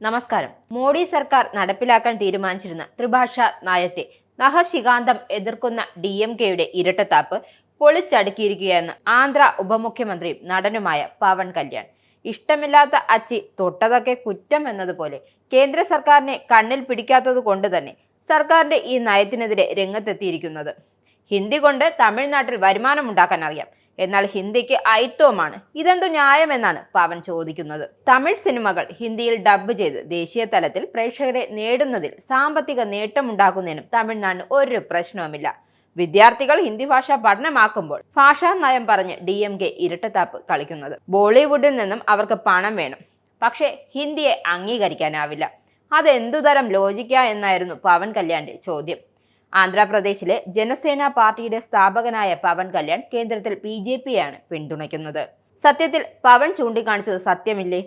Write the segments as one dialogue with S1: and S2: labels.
S1: നമസ്കാരം. മോഡി സർക്കാർ നടപ്പിലാക്കാൻ തീരുമാനിച്ചിരുന്ന ത്രിഭാഷാ നയത്തെ നഖശിഖാന്തം എതിർക്കുന്ന DMKയുടെ ഇരട്ടത്താപ്പ് പൊളിച്ചടുക്കിയിരിക്കുകയെന്ന് ആന്ധ്ര ഉപമുഖ്യമന്ത്രിയും നടനുമായ പവൻ കല്യാൺ. ഇഷ്ടമില്ലാത്ത അച്ചി തൊട്ടതൊക്കെ കുറ്റം എന്നതുപോലെ കേന്ദ്ര സർക്കാരിനെ കണ്ണിൽ പിടിക്കാത്തത് കൊണ്ട് തന്നെ സർക്കാരിന്റെ ഈ നയത്തിനെതിരെ രംഗത്തെത്തിയിരിക്കുന്നത്. ഹിന്ദി കൊണ്ട് തമിഴ്നാട്ടിൽ വരുമാനമുണ്ടാക്കാൻ അറിയാം, എന്നാൽ ഹിന്ദിക്ക് അയിത്തവുമാണ്. ഇതെന്തു ന്യായമെന്നാണ് പവൻ ചോദിക്കുന്നത്. തമിഴ് സിനിമകൾ ഹിന്ദിയിൽ ഡബ്ബ് ചെയ്ത് ദേശീയ തലത്തിൽ പ്രേക്ഷകരെ നേടുന്നതിൽ സാമ്പത്തിക നേട്ടമുണ്ടാക്കുന്നതിനും തമിഴ്നാടിന് ഒരു പ്രശ്നവുമില്ല. വിദ്യാർത്ഥികൾ ഹിന്ദി ഭാഷ പഠനമാക്കുമ്പോൾ ഭാഷാ നയം പറഞ്ഞ് DMK ഇരട്ടത്താപ്പ് കളിക്കുന്നത്. ബോളിവുഡിൽ നിന്നും അവർക്ക് പണം വേണം, പക്ഷേ ഹിന്ദിയെ അംഗീകരിക്കാനാവില്ല. അതെന്തുതരം ലോജിക്ക എന്നായിരുന്നു പവൻ കല്യാണിന്റെ ചോദ്യം. ആന്ധ്രാപ്രദേശിലെ ജനസേന പാർട്ടിയുടെ സ്ഥാപകനായ പവൻ കല്യാൺ കേന്ദ്രത്തിൽ BJPയാണ് പിന്തുണയ്ക്കുന്നത്. സത്യത്തിൽ പവൻ ചൂണ്ടിക്കാണിച്ചത് സത്യമില്ലേ?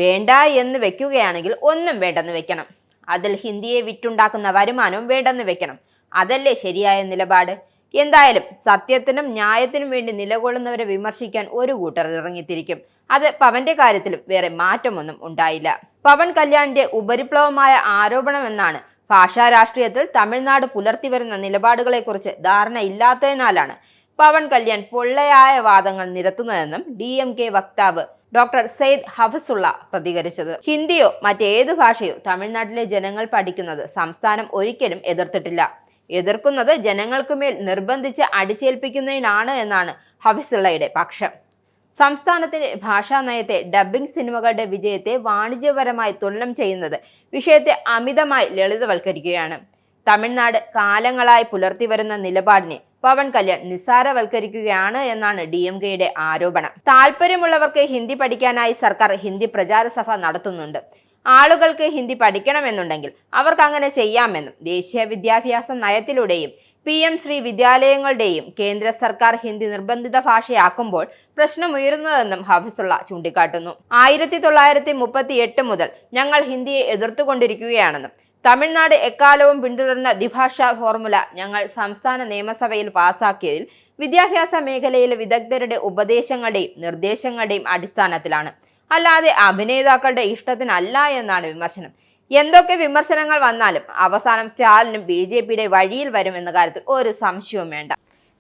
S1: വേണ്ട എന്ന് വെക്കുകയാണെങ്കിൽ ഒന്നും വേണ്ടെന്ന് വെക്കണം. അതിൽ ഹിന്ദിയെ വിറ്റുണ്ടാക്കുന്ന വരുമാനവും വേണ്ടെന്ന് വെക്കണം. അതല്ലേ ശരിയായ നിലപാട്? എന്തായാലും സത്യത്തിനും ന്യായത്തിനും വേണ്ടി നിലകൊള്ളുന്നവരെ വിമർശിക്കാൻ ഒരു കൂട്ടർ ഇറങ്ങിത്തിരിക്കും. അത് പവന്റെ കാര്യത്തിലും വേറെ മാറ്റമൊന്നും ഉണ്ടായില്ല. പവൻ കല്യാണിന്റെ ഉപരിപ്ലവമായ ആരോപണമെന്നാണ് ഭാഷാ രാഷ്ട്രീയത്തിൽ തമിഴ്നാട് പുലർത്തിവരുന്ന നിലപാടുകളെക്കുറിച്ച് ധാരണയില്ലാത്തതിനാലാണ് പവൻ കല്യാൺ പൊള്ളയായ വാദങ്ങൾ നിരത്തുന്നതെന്നും DMK വക്താവ് ഡോക്ടർ സെയ്ദ് ഹഫസുള്ള പ്രതികരിച്ചത്. ഹിന്ദിയോ മറ്റേതു ഭാഷയോ തമിഴ്നാട്ടിലെ ജനങ്ങൾ പഠിക്കുന്നത് സംസ്ഥാനം ഒരിക്കലും എതിർത്തിട്ടില്ല. എതിർക്കുന്നത് ജനങ്ങൾക്കുമേൽ നിർബന്ധിച്ച് അടിച്ചേൽപ്പിക്കുന്നതിനാണ് എന്നാണ് ഹഫസുള്ളയുടെ പക്ഷം. സംസ്ഥാനത്തിന്റെ ഭാഷാ നയത്തെ ഡബ്ബിംഗ് സിനിമകളുടെ വിജയത്തെ വാണിജ്യപരമായി തുലനം ചെയ്യുന്നത് വിഷയത്തെ അമിതമായി ലളിതവൽക്കരിക്കുകയാണ്. തമിഴ്നാട് കാലങ്ങളായി പുലർത്തിവരുന്ന നിലപാടിനെ പവൻ കല്യാൺ നിസ്സാരവൽക്കരിക്കുകയാണ് എന്നാണ് DMKയുടെ ആരോപണം. താല്പര്യമുള്ളവർക്ക് ഹിന്ദി പഠിക്കാനായി സർക്കാർ ഹിന്ദി പ്രചാര സഭ നടത്തുന്നുണ്ട്. ആളുകൾക്ക് ഹിന്ദി പഠിക്കണമെന്നുണ്ടെങ്കിൽ അവർക്ക് അങ്ങനെ ചെയ്യാമെന്നും ദേശീയ വിദ്യാഭ്യാസ നയത്തിലൂടെയും PM ശ്രീ വിദ്യാലയങ്ങളുടെയും കേന്ദ്ര സർക്കാർ ഹിന്ദി നിർബന്ധിത ഭാഷയാക്കുമ്പോൾ പ്രശ്നമുയരുന്നതെന്നും ഹഫസുള്ള ചൂണ്ടിക്കാട്ടുന്നു. 1938 മുതൽ ഞങ്ങൾ ഹിന്ദിയെ എതിർത്തുകൊണ്ടിരിക്കുകയാണെന്നും തമിഴ്നാട് എക്കാലവും പിന്തുടർന്ന ദ്വിഭാഷാ ഫോർമുല ഞങ്ങൾ സംസ്ഥാന നിയമസഭയിൽ പാസാക്കിയതിൽ വിദ്യാഭ്യാസ മേഖലയിലെ വിദഗ്ധരുടെ ഉപദേശങ്ങളുടെയും നിർദ്ദേശങ്ങളുടെയും അടിസ്ഥാനത്തിലാണ്, അല്ലാതെ അഭിനേതാക്കളുടെ ഇഷ്ടത്തിനല്ല എന്നാണ് വിമർശനം. എന്തൊക്കെ വിമർശനങ്ങൾ വന്നാലും അവസാനം സ്റ്റാലിനും BJPയുടെ വഴിയിൽ വരുമെന്ന കാര്യത്തിൽ ഒരു സംശയവും വേണ്ട.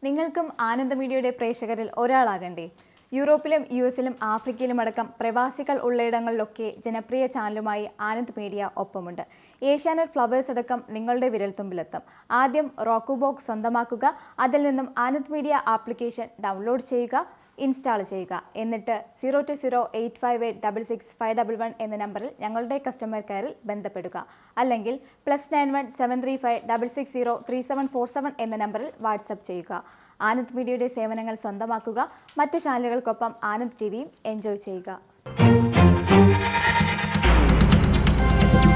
S2: നിങ്ങൾക്കും ആനന്ദ മീഡിയയുടെ പ്രേക്ഷകരിൽ ഒരാളാകണ്ടേ? യൂറോപ്പിലും US-ലും ആഫ്രിക്കയിലുമടക്കം പ്രവാസികൾ ഉള്ളയിടങ്ങളിലൊക്കെ ജനപ്രിയ ചാനലുമായി ആനന്ദ് മീഡിയ ഒപ്പമുണ്ട്. ഏഷ്യാനെറ്റ് ഫ്ലവേഴ്സ് അടക്കം നിങ്ങളുടെ വിരൽത്തുമ്പിലെത്തും. ആദ്യം റോക്കു ബോക്സ് സ്വന്തമാക്കുക. അതിൽ നിന്നും ആനന്ദ് മീഡിയ ആപ്ലിക്കേഷൻ ഡൗൺലോഡ് ചെയ്യുക, ഇൻസ്റ്റാൾ ചെയ്യുക. എന്നിട്ട് 02085866511 എന്ന നമ്പറിൽ ഞങ്ങളുടെ കസ്റ്റമർ കെയറിൽ ബന്ധപ്പെടുക. അല്ലെങ്കിൽ +91 735 660 3747 എന്ന നമ്പറിൽ വാട്സപ്പ് ചെയ്യുക. ആനന്ദ് മീഡിയയുടെ സേവനങ്ങൾ സ്വന്തമാക്കുക. മറ്റു ചാനലുകൾക്കൊപ്പം ആനന്ദ് TVയും എൻജോയ് ചെയ്യുക.